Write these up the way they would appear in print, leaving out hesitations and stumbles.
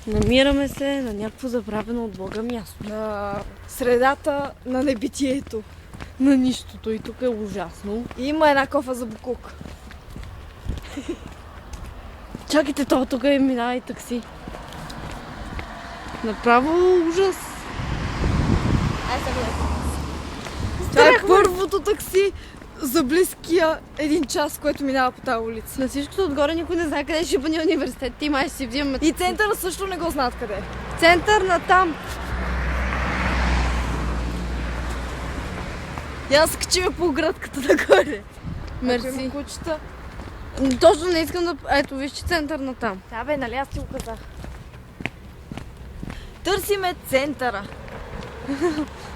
Намираме се на някакво забравено от Бога място. На средата на небитието. На нищото и тук е ужасно. И има една кофа за буклук. Чакайте, то тук минава и такси. Направо ужас. Това е първото такси за близкия 1 час, което минава по тази улица. На всичкото отгоре никой не знае къде ще бъде университет. Ти май ще си взимаме. И центъра също не го знаят къде е. Център на там. Я се качиме по оградката нагоре. Мерси. Ако има кучета. Точно не искам да... Ето, виж, че център на там. Да бе, нали аз ти го казах. Търсиме центъра.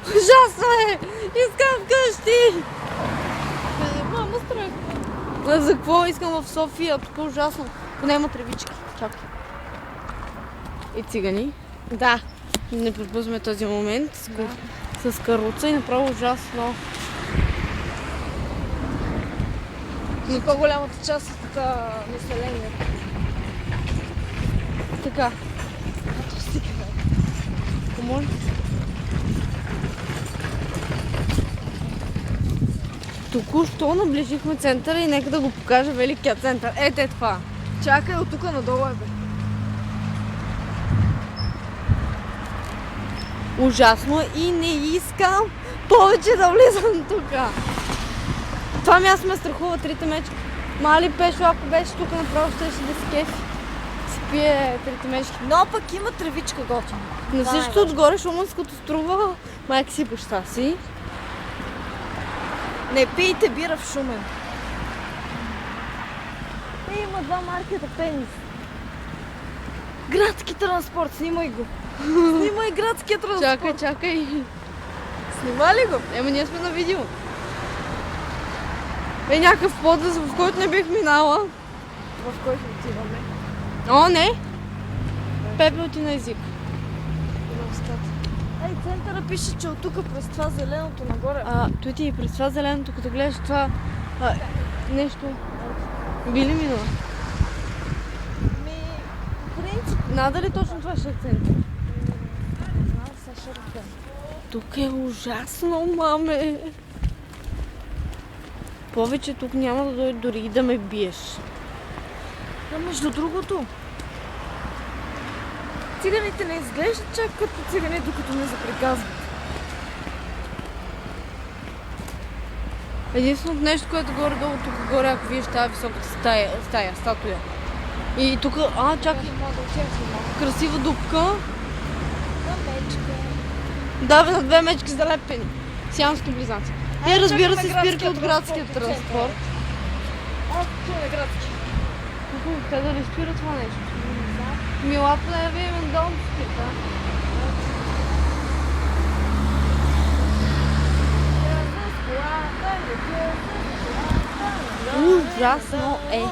Ужасно е! Искам вкъщи! Мама, строй. За какво искам в София? Тук е ужасно. Поне има тревички. Чакай. И цигани. Да. Не пропускаме този момент с каруца и направо ужасно. Но по-голямата част от населението. Така. Стигаме. Ако може. Току-що наближихме центъра и нека да го покажа великия център. Ете това. Чакай, от тук надолу е бе. Ужасно и не искам повече да влизам тук. Това място ме страхува, трите мечки. Мали Пешо, ако беше тук направо, ще да се кефи. Си пие трите мечки. Но пък има тревичка готина. На Да, всичкото е отгоре Шуманското струва майка си баща си. Не пийте бира в Шумен. Има 2 маркета пенис. Градски транспорт, снимай го. Снимай градския транспорт. Чакай. Снима ли го? Ема ние сме на видео. Е някакъв подлез, в който не бих минала. В който отиваме? О, не! Пепел ти на език. Ей, центъра пише, че от тук през това зеленото нагоре. Той ти през това зеленото, като гледаш това нещо. Би ли минала? В принцип, Надали точно това ще е център? не знам, сега ще ръка. Тук е ужасно, маме. Повече тук няма да дойде дори и да ме биеш. А между другото, циганите не изглеждат чак като цигани, докато не заприказват. Единственото нещо, което горе-долу тук горе, ако виждаш тази високата статуя. И тук, чакай, красива дупка. Да, бе, на 2 мечки залепени. Сиамски близнаци. И разбира се, спирки от градския транспорт. Чуваме градски. Те да не спира това нещо. Милата да я видим долу спирка. Ужасно е.